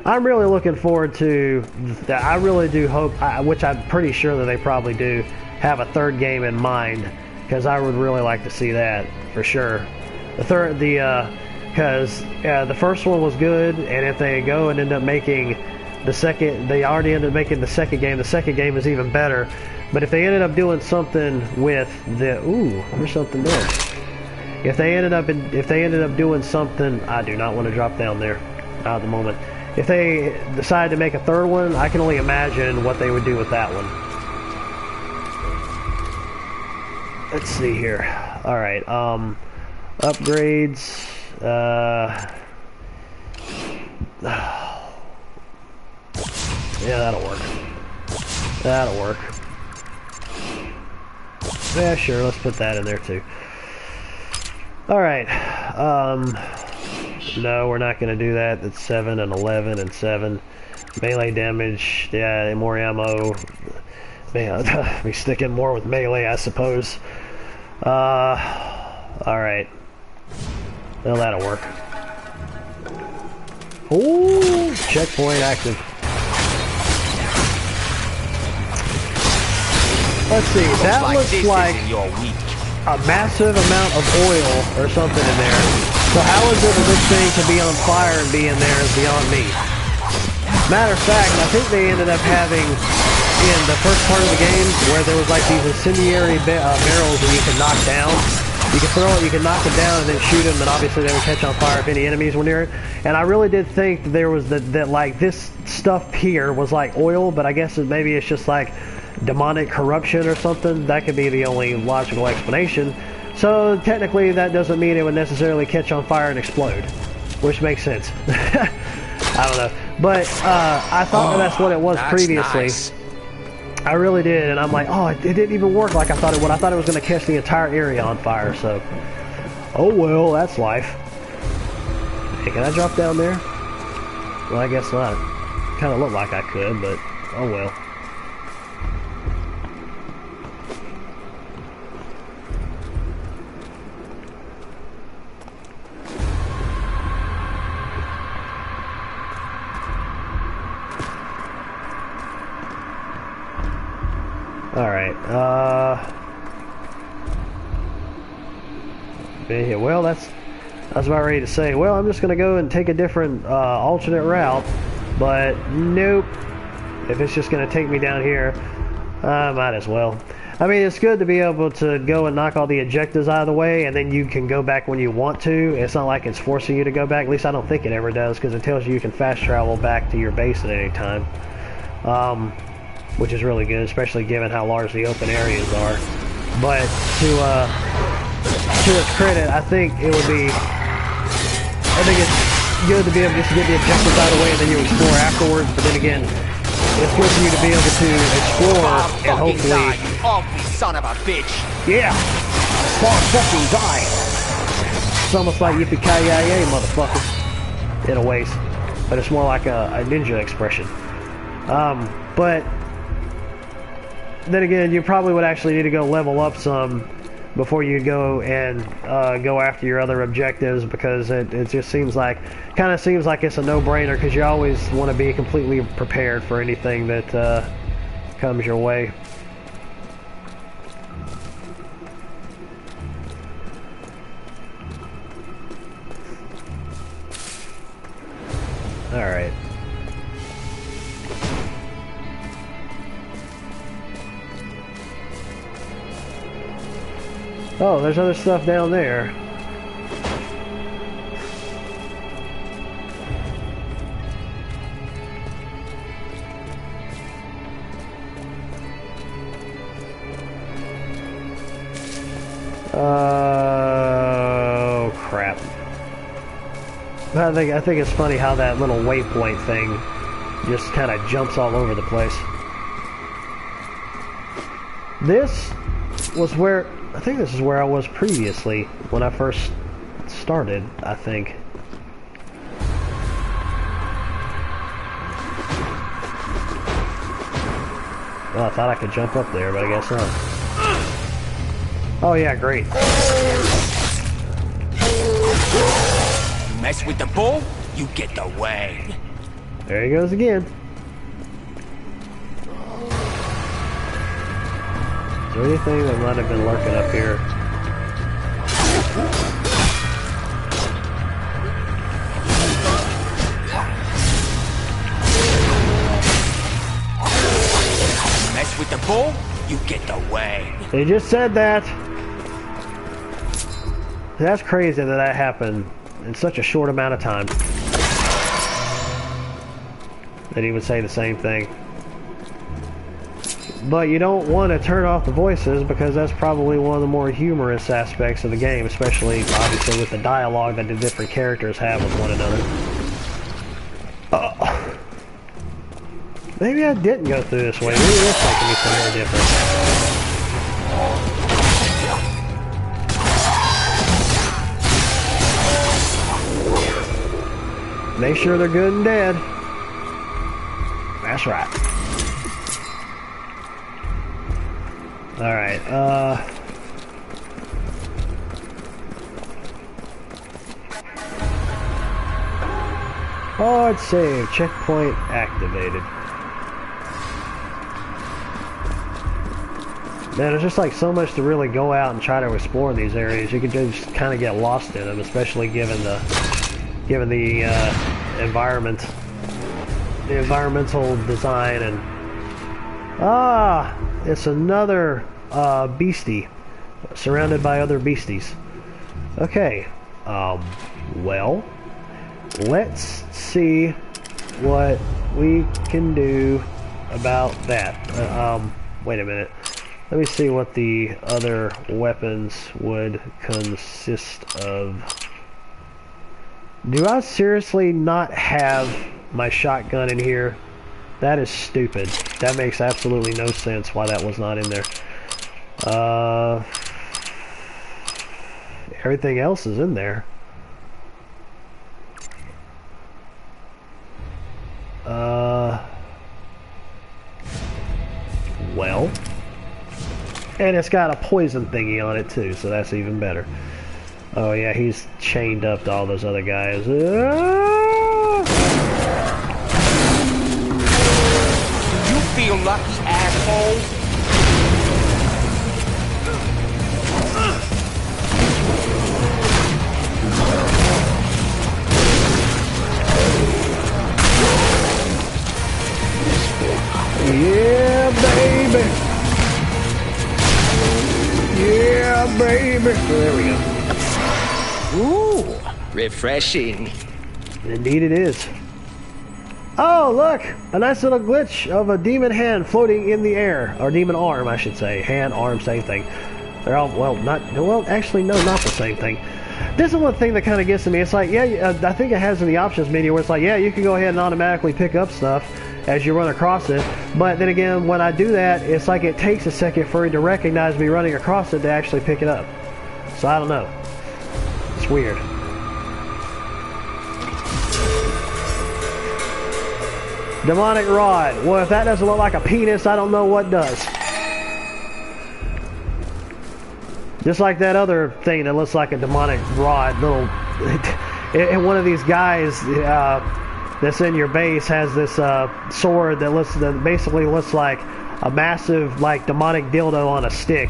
I'm really looking forward to... I really do hope, which I'm pretty sure that they probably do, have a third game in mind, because I would really like to see that, for sure. Because the first one was good, and if they go and end up making the second... They already ended up making the second game is even better. But if they ended up doing something with the... Ooh, there's something there. If they ended up doing something... I do not want to drop down there, not at the moment. If they decide to make a third one, I can only imagine what they would do with that one. Let's see here. Alright, upgrades. Yeah, that'll work. That'll work. Yeah, sure, let's put that in there too. Alright, no, we're not going to do that. It's 7 and 11 and 7. Melee damage, yeah, more ammo. Man, we stick in more with melee, I suppose. Alright. Well, that'll work. Ooh, checkpoint active. Let's see, that looks like a massive amount of oil or something in there. So how is it that this thing can be on fire and be in there is beyond me. Matter of fact, I think they ended up having, in the first part of the game, where there was like these incendiary barrels that you could knock down. You could throw it, you could knock it down and then shoot them, and obviously they would catch on fire if any enemies were near it. And I really did think that there was that like this stuff here was like oil, but I guess maybe it's just like demonic corruption or something. That could be the only logical explanation. So technically that doesn't mean it would necessarily catch on fire and explode, which makes sense. I don't know, but I thought that's what it was previously. Nice. I really did, and I'm like, oh, it didn't even work like I thought it would. I thought it was going to catch the entire area on fire, so... Oh well, that's life. Hey, can I drop down there? Well, I guess not. Kind of looked like I could, but oh well. Alright, yeah, well, I was about ready to say, well, I'm just going to go and take a different, alternate route, but nope. If it's just going to take me down here, I might as well. I mean, it's good to be able to go and knock all the objectives out of the way, and then you can go back when you want to. It's not like it's forcing you to go back. At least I don't think it ever does, because it tells you can fast travel back to your base at any time. Which is really good, especially given how large the open areas are. But to its credit, I think it's good to be able to just get the objectives out of the way and then you explore afterwards. But then again, it's good for you to be able to explore and hopefully... Son of a bitch! Yeah! Fucking die! It's almost like yippee-ki-yay, motherfucker. In a way. But it's more like a ninja expression. But... Then again, you probably would actually need to go level up some before you go and go after your other objectives, because it just kind of seems like it's a no-brainer, because you always want to be completely prepared for anything that comes your way. All right. Oh, there's other stuff down there. Oh, crap. I think it's funny how that little waypoint thing just kind of jumps all over the place. This was where... I think this is where I was previously when I first started, I think. Well, I thought I could jump up there, but I guess not. Oh yeah, great. Mess with the bull, you get the way. There he goes again. Is there anything that might have been lurking up here? Mess with the bull, you get the way. They just said that. That's crazy that that happened in such a short amount of time. That he would say the same thing. But you don't want to turn off the voices because that's probably one of the more humorous aspects of the game, especially obviously with the dialogue that the different characters have with one another. Maybe I didn't go through this way. Maybe this making me somewhere different. Make sure they're good and dead. That's right. Alright, hard save. Checkpoint activated. Man, there's just like so much to really go out and try to explore in these areas. You could just kind of get lost in them, especially given the environment, the environmental design, and it's another beastie surrounded by other beasties. Okay, well, let's see what we can do about that. Wait a minute. Let me see what the other weapons would consist of. Do I seriously not have my shotgun in here? That is stupid. That makes absolutely no sense why that was not in there. Everything else is in there. Well. And it's got a poison thingy on it too, so that's even better. Oh yeah, he's chained up to all those other guys. You feel lucky, asshole? Yeah, baby. Yeah, baby. Oh, there we go. Ooh, refreshing. Indeed it is. Oh, look! A nice little glitch of a demon hand floating in the air. Or demon arm, I should say. Hand, arm, same thing. They're all, well, actually, no, not the same thing. This is one thing that kind of gets to me. It's like, yeah, I think it has in the options menu where it's like, yeah, you can go ahead and automatically pick up stuff as you run across it. But then again, when I do that, it's like it takes a second for it to recognize me running across it to actually pick it up. So I don't know. It's weird. Demonic rod. Well, if that doesn't look like a penis, I don't know what does. Just like that other thing that looks like a demonic rod. Little, and one of these guys that's in your base has this sword that basically looks like a massive, like, demonic dildo on a stick.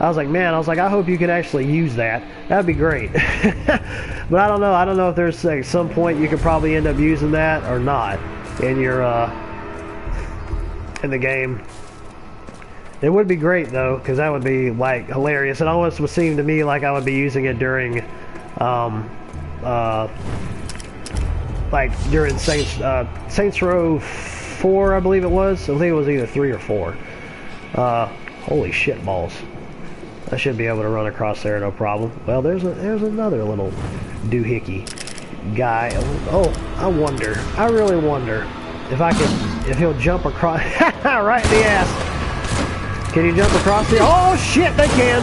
I was like, man, I hope you can actually use that. That'd be great. But I don't know. I don't know if there's like some point you could probably end up using that or not in your in the game. It would be great though, because that would be like hilarious. It almost would seem to me like I would be using it during like during Saints Row 4, I believe it was. I think it was either 3 or 4. Holy shit balls. I should be able to run across there, no problem. Well, there's another little doohickey guy. Oh, I really wonder if he'll jump across right in the ass. Can you jump across here? Oh shit, they can.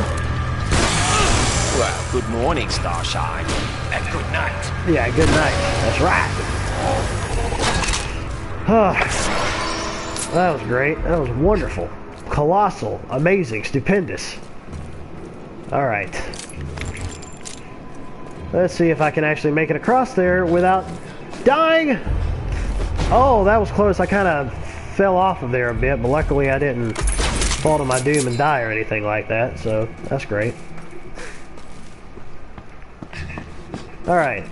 Well, good morning, Starshine. And good night. Yeah, good night. That's right. That was great. That was wonderful. colossal, amazing, stupendous. Alright. Let's see if I can actually make it across there without dying. Oh, that was close. I kind of fell off of there a bit, but luckily I didn't fall to my doom and die or anything like that, so that's great. Alright.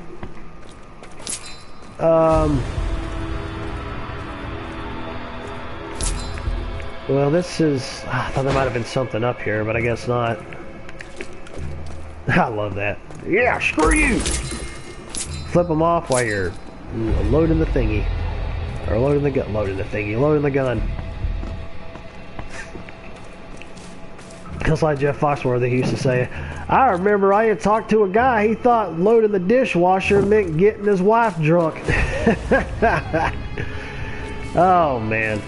Well, this is... I thought there might have been something up here, but I guess not. I love that. Yeah, screw you! Flip them off while you're loading the thingy. Or loading the gun. Loading the thingy. Loading the gun. Just like Jeff Foxworthy used to say, I remember I had talked to a guy, he thought loading the dishwasher meant getting his wife drunk. Oh, man.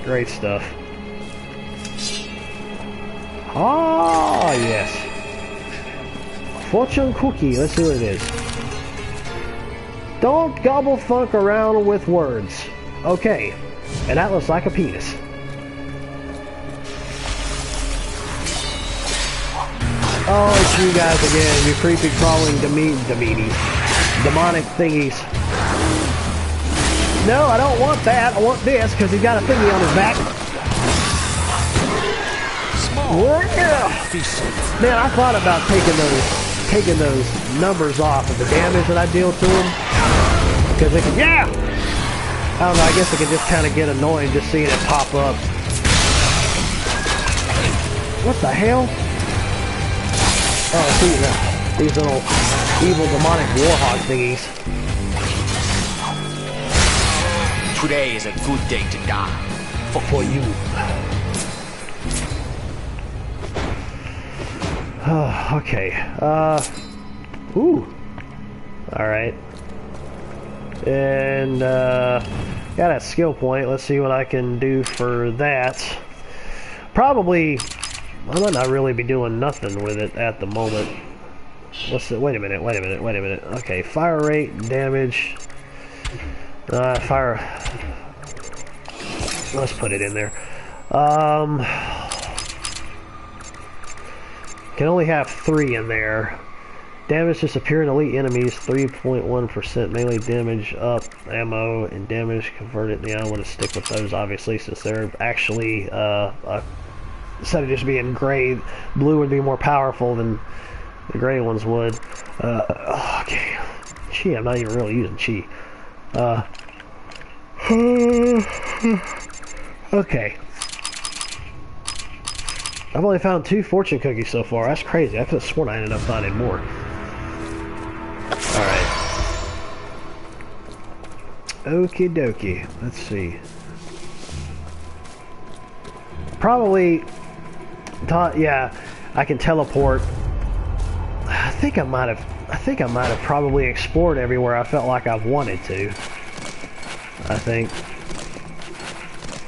Great stuff. Ah, yes. Fortune cookie. Let's see what it is. Don't gobble funk around with words. Okay. And that looks like a penis. Oh, it's you guys again. You creepy crawling demonic thingies. No, I don't want that. I want this because he's got a thingy on his back. Man, I thought about taking those numbers off of the damage that I deal to him, because it can, yeah. I don't know. I guess it can just kind of get annoying just seeing it pop up. What the hell? Oh, see these little evil demonic warhog thingies. Today is a good day to die. For you. Okay. Ooh. Alright. And, got a skill point. Let's see what I can do for that. Probably, I might not really be doing nothing with it at the moment. What's it? Wait a minute. Okay, fire rate, damage. Fire. Let's put it in there. Can only have 3 in there. Damage disappearing elite enemies, 3.1% melee damage up, ammo and damage converted. Yeah, I want to stick with those obviously since they're actually instead of just being gray, blue would be more powerful than the gray ones would. Okay, chi. I'm not even really using chi. Okay. I've only found 2 fortune cookies so far. That's crazy. I could have sworn I ended up finding more. Alright. Okie dokie. Let's see. Probably... yeah, I can teleport. I think I might have probably explored everywhere I felt like I've wanted to. I think.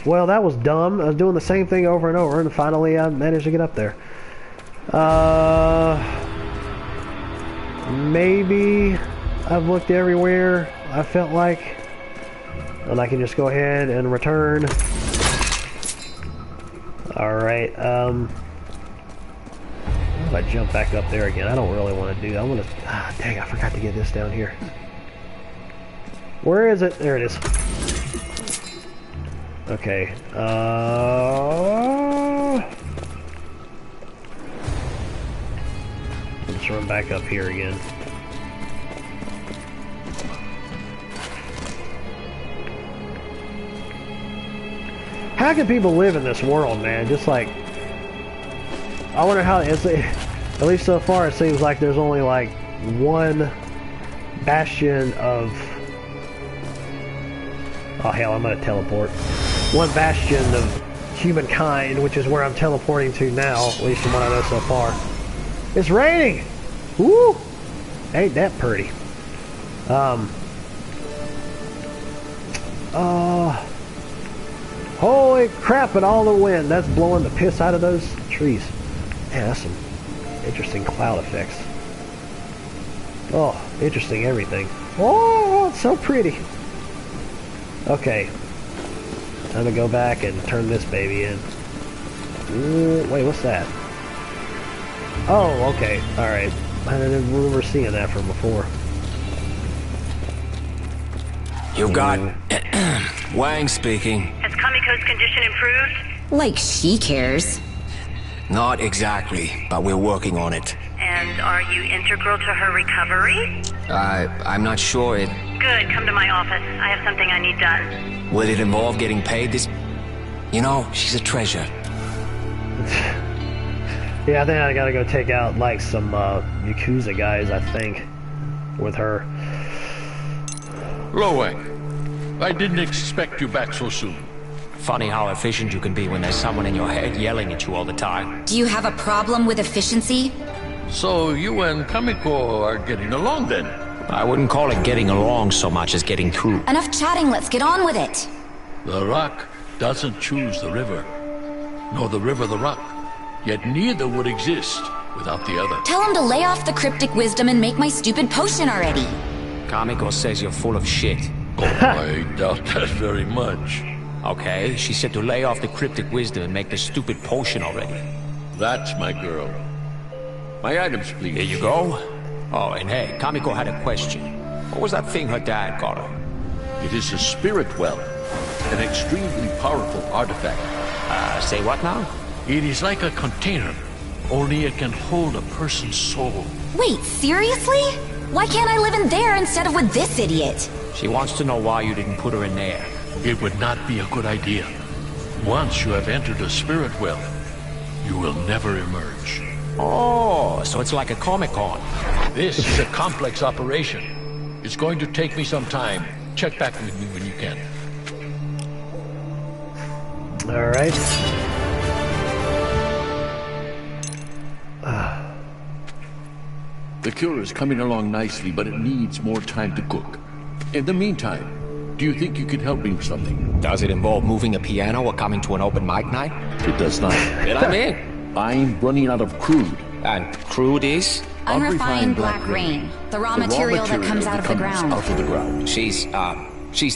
Well, that was dumb. I was doing the same thing over and over, and finally I managed to get up there. Maybe I've looked everywhere, I felt like. And I can just go ahead and return. Alright, if I jump back up there again, I don't really want to do that. I want to... Ah, dang, I forgot to get this down here. Where is it? There it is. Okay, let's run back up here again. How can people live in this world, man? Just like, I wonder how it's, at least so far it seems like there's only like one bastion of, oh hell, I'm gonna teleport. One bastion of humankind, which is where I'm teleporting to now, at least from what I know so far. It's raining! Woo! Ain't that pretty. Holy crap, and all the wind. That's blowing the piss out of those trees. Man, that's some interesting cloud effects. Oh, interesting everything. Oh, it's so pretty. Okay. Time to go back and turn this baby in. Ooh, wait, what's that? Oh, okay. Alright. I didn't remember seeing that from before. You got... Wang speaking. Has Kamiko's condition improved? Like she cares. Not exactly, but we're working on it. And are you integral to her recovery? I'm not sure it... Good, come to my office. I have something I need done. Will it involve getting paid this... You know, she's a treasure. Yeah, I think I gotta go take out, like, some, Yakuza guys, I think, with her. Lo Wang, I didn't expect you back so soon. Funny how efficient you can be when there's someone in your head yelling at you all the time. Do you have a problem with efficiency? So you and Kamiko are getting along then? I wouldn't call it getting along so much as getting through. Enough chatting, let's get on with it. The rock doesn't choose the river, nor the river the rock. Yet neither would exist without the other. Tell him to lay off the cryptic wisdom and make my stupid potion already. Kamiko says you're full of shit. Oh, I doubt that very much. Okay, she said to lay off the cryptic wisdom and make the stupid potion already. That's my girl. My items, please. Here you go. Oh, and hey, Kamiko had a question. What was that thing her dad got her? It is a spirit well, an extremely powerful artifact. Say what now? It is like a container, only it can hold a person's soul. Wait, seriously? Why can't I live in there instead of with this idiot? She wants to know why you didn't put her in there. It would not be a good idea. Once you have entered a spirit well, you will never emerge. Oh, so it's like a Comic-Con. This is a complex operation. It's going to take me some time. Check back with me when you can. Alright. The cure is coming along nicely, but it needs more time to cook. In the meantime, do you think you could help me with something? Does it involve moving a piano or coming to an open mic night? It does not. Then I'm in. I'm running out of crude. And crude is? Unrefined black rain. The raw material that comes out of the ground. Out of the ground. She's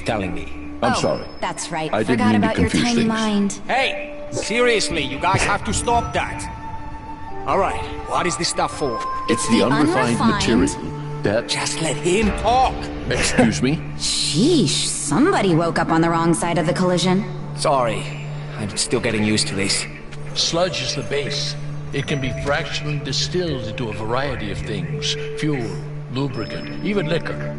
telling me. I'm sorry. That's right. I didn't Forgot mean to about your confuse tiny things. mind. Hey, seriously, you guys have to stop that. All right, what is this stuff for? It's the unrefined material that... Just let him talk. Excuse me? Sheesh, somebody woke up on the wrong side of the collision. Sorry, I'm still getting used to this. Sludge is the base. It can be fractionally distilled into a variety of things. Fuel, lubricant, even liquor.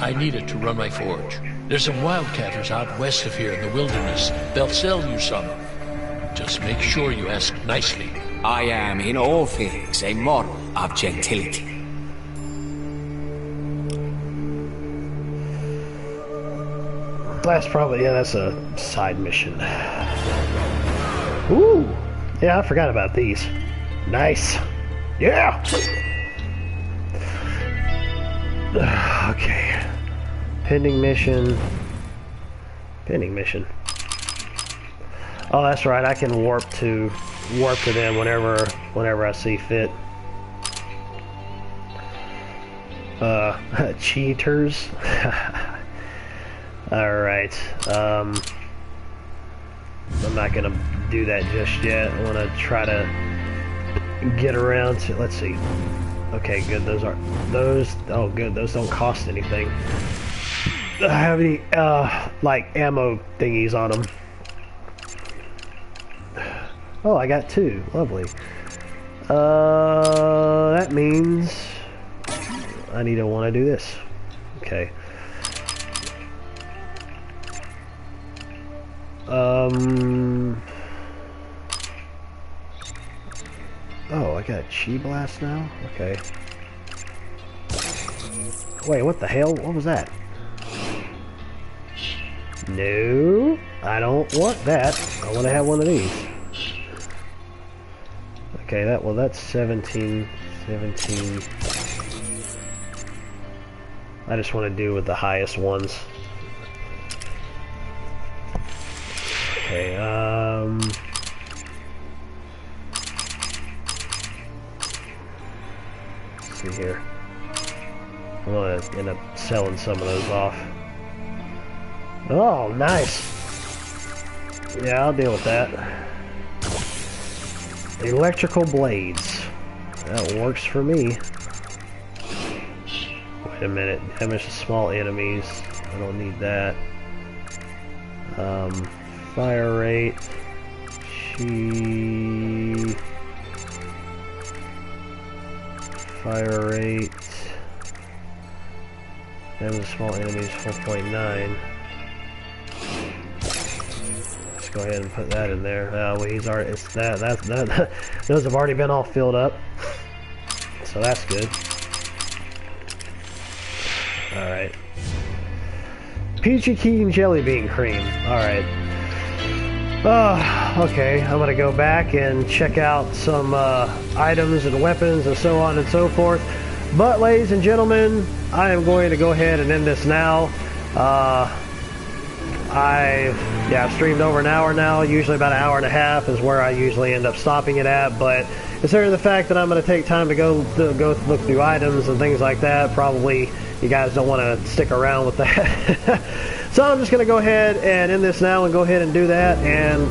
I need it to run my forge. There's some wildcatters out west of here in the wilderness. They'll sell you some. Just make sure you ask nicely. I am, in all things, a model of gentility. That's probably, yeah, that's a side mission. Ooh! Yeah, I forgot about these. Nice. Yeah! Okay. Pending mission. Pending mission. Oh, that's right, I can warp to them whenever I see fit. Cheaters. Alright, I'm not gonna do that just yet. I wanna try to get around to, let's see. Okay, good, oh good, those don't cost anything. I have any, like, ammo thingies on them. Oh, I got 2, lovely. That means I need to want to do this. Okay. Oh, I got a chi blast now? Okay. Wait, what the hell? What was that? No, I don't want that. I want to have one of these. Okay, that's 17. I just want to do with the highest ones. Okay, let's see here. I'm gonna end up selling some of those off. Oh, nice! Yeah, I'll deal with that. Electrical blades. That works for me. Wait a minute. Damage to small enemies. I don't need that. Fire rate. Fire rate. Damage to small enemies 4.9. Let's go ahead and put that in there. Well, he's already. It's that. Those have already been all filled up, so that's good. All right. Peachy Keen Jelly Bean Cream. All right. Okay. I'm gonna go back and check out some items and weapons and so on and so forth. But, ladies and gentlemen, I am going to go ahead and end this now. I've streamed over an hour now. Usually about an hour and a half is where I usually end up stopping it at. But considering the fact that I'm going to take time to go look through items and things like that, probably you guys don't want to stick around with that. So I'm just going to go ahead and end this now and go ahead and do that and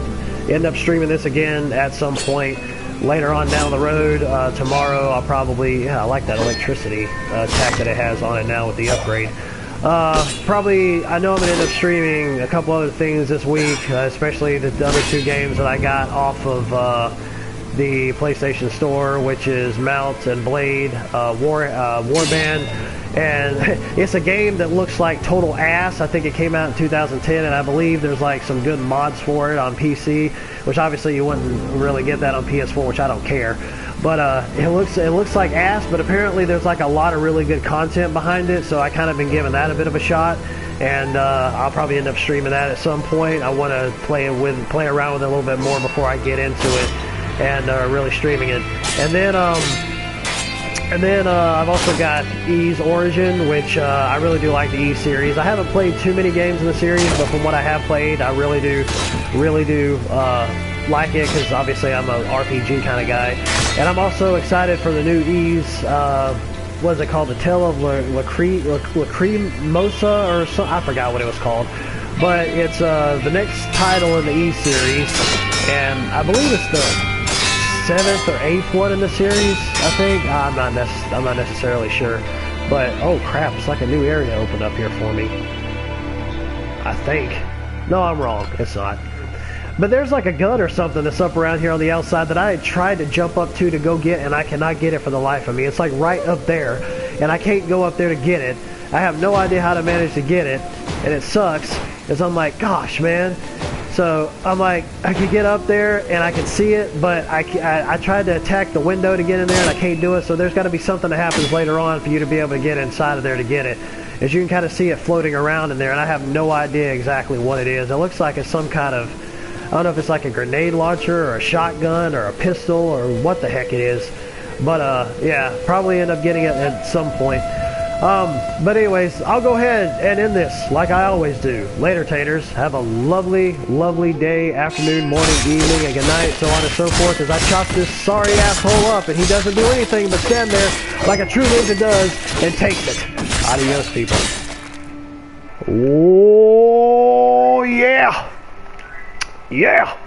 end up streaming this again at some point later on down the road. Tomorrow I'll probably, I like that electricity attack that it has on it now with the upgrade. Probably, I know I'm going to end up streaming a couple other things this week, especially the other two games that I got off of the PlayStation Store, which is Mount and Blade Warband. And it's a game that looks like total ass. I think it came out in 2010, and I believe there's like some good mods for it on PC, which obviously you wouldn't really get that on PS4, which I don't care. But it looks like ass, but apparently there's like a lot of really good content behind it, so I kind of been giving that a bit of a shot, and I'll probably end up streaming that at some point. I want to play around with it a little bit more before I get into it and really streaming it. And then I've also got E's Origin, which I really do like the E series. I haven't played too many games in the series, but from what I have played, I really do like it, because obviously I'm an RPG kind of guy. And I'm also excited for the new E's, what is it called? The Tale of Lacrimosa or something? I forgot what it was called. But it's the next title in the E series, and I believe it's the 7th or 8th one in the series, I think. I'm not necessarily sure. But, oh crap, it's like a new area opened up here for me. I think. No, I'm wrong. It's not. But there's like a gun or something that's up around here on the outside that I had tried to jump up to go get, and I cannot get it for the life of me. It's like right up there, and I can't go up there to get it. I have no idea how to manage to get it, and it sucks, because I'm like, gosh, man. So I'm like, I could get up there, and I can see it, but I tried to attack the window to get in there, and I can't do it, so there's got to be something that happens later on for you to be able to get inside of there to get it. As you can kind of see it floating around in there, and I have no idea exactly what it is. It looks like it's some kind of, I don't know if it's like a grenade launcher or a shotgun or a pistol or what the heck it is. But, yeah, probably end up getting it at some point. But anyways, I'll go ahead and end this like I always do. Later, taters. Have a lovely, lovely day, afternoon, morning, evening, and good night, so on and so forth, as I chop this sorry asshole up, and he doesn't do anything but stand there like a true ninja does and takes it. Adios, people. Oh, yeah. Yeah.